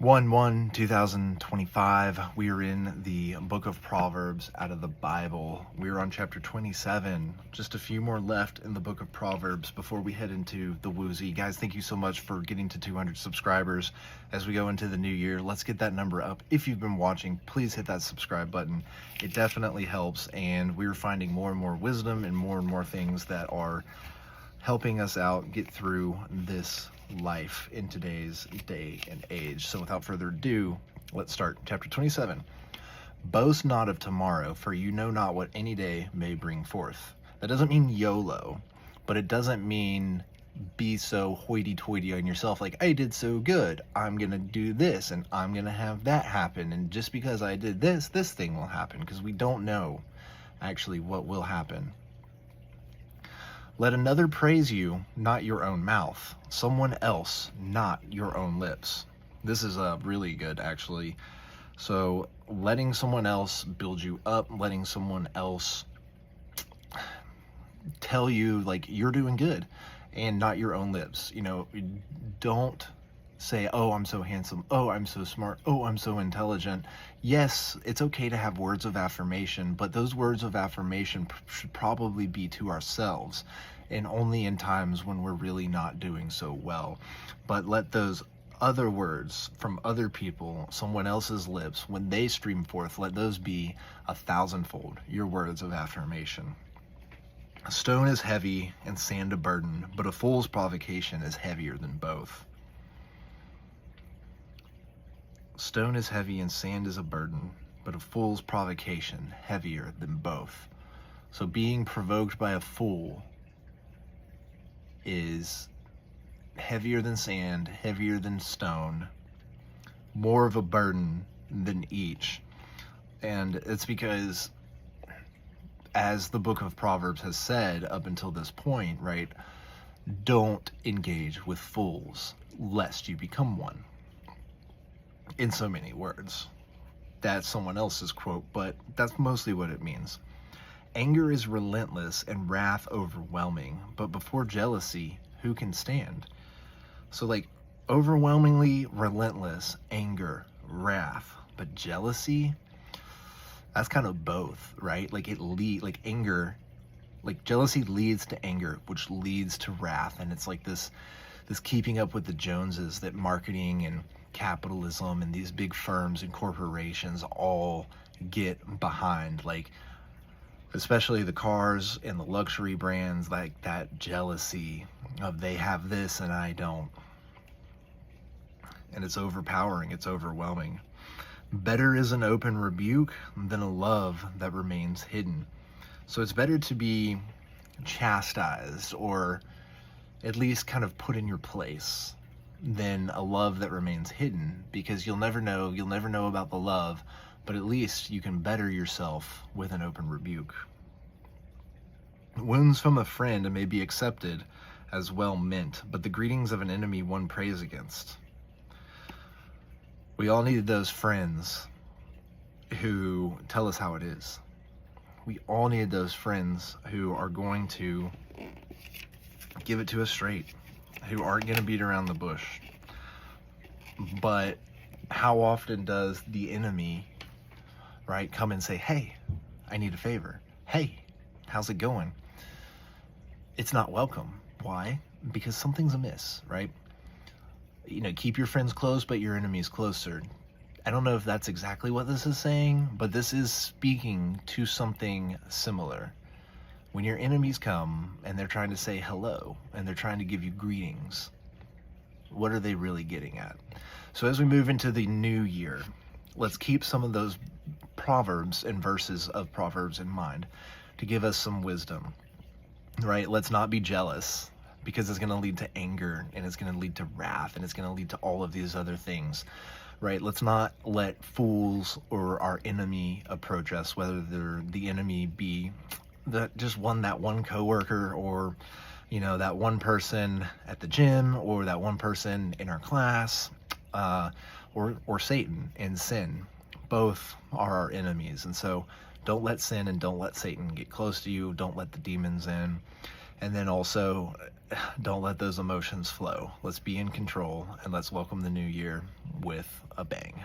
1/1/2025. We are in the book of Proverbs out of the Bible. We're on chapter 27. Just a few more left in the book of Proverbs before we head into the woozy. Guys, thank you so much for getting to 200 subscribers as we go into the new year. Let's get that number up. If you've been watching, please hit that subscribe button. It definitely helps, and we're finding more and more wisdom and more things that are helping us out get through this life in today's day and age. So without further ado, let's start. Chapter 27. Boast not of tomorrow, for you know not what any day may bring forth. That doesn't mean YOLO, but it doesn't mean be so hoity-toity on yourself, like, I did so good, I'm gonna do this and I'm gonna have that happen, and just because I did this thing will happen, because we don't know actually what will happen. Let another praise you, not your own mouth. Someone else, not your own lips. This is really good, actually. So letting someone else build you up, letting someone else tell you like you're doing good, and not your own lips. You know, don't say, oh, I'm so handsome, oh, I'm so smart, oh, I'm so intelligent. Yes, it's okay to have words of affirmation, but those words of affirmation should probably be to ourselves, and only in times when we're really not doing so well. But let those other words from other people, someone else's lips, when they stream forth, let those be 1,000-fold your words of affirmation. A stone is heavy and sand a burden, but a fool's provocation is heavier than both. Stone is heavy and sand is a burden, but a fool's provocation heavier than both. So being provoked by a fool is heavier than sand, heavier than stone, more of a burden than each. And it's because, as the book of Proverbs has said up until this point, right, don't engage with fools lest you become one. In so many words. That's someone else's quote, but that's mostly what it means. Anger is relentless and wrath overwhelming, but before jealousy, who can stand? So like, overwhelmingly relentless, anger, wrath, but jealousy, that's kind of both, right? Like anger, like jealousy leads to anger, which leads to wrath, and it's like this keeping up with the Joneses that marketing and capitalism and these big firms and corporations all get behind, like especially the cars and the luxury brands, like that jealousy of they have this and I don't. And it's overpowering, it's overwhelming. Better is an open rebuke than a love that remains hidden. So it's better to be chastised, or at least kind of put in your place, than a love that remains hidden, because you'll never know about the love, but at least you can better yourself with an open rebuke. Wounds from a friend may be accepted as well meant, but the greetings of an enemy one prays against. We all need those friends who tell us how it is. We all need those friends who are going to give it to us straight, who aren't going to beat around the bush. But how often does the enemy, right, come and say, hey, I need a favor. Hey, how's it going? It's not welcome. Why? Because something's amiss, right? You know, keep your friends close, but your enemies closer. I don't know if that's exactly what this is saying, but this is speaking to something similar. When your enemies come and they're trying to say hello and they're trying to give you greetings, what are they really getting at? So as we move into the new year, let's keep some of those proverbs and verses of Proverbs in mind to give us some wisdom, right? Let's not be jealous, because it's going to lead to anger, and it's going to lead to wrath, and it's going to lead to all of these other things, right? Let's not let fools or our enemy approach us, whether the enemy be that one coworker, or you know, that one person at the gym, or that one person in our class, or Satan and sin. Both are our enemies, and so don't let sin and don't let Satan get close to you. Don't let the demons in. And then also, don't let those emotions flow. Let's be in control, and let's welcome the new year with a bang.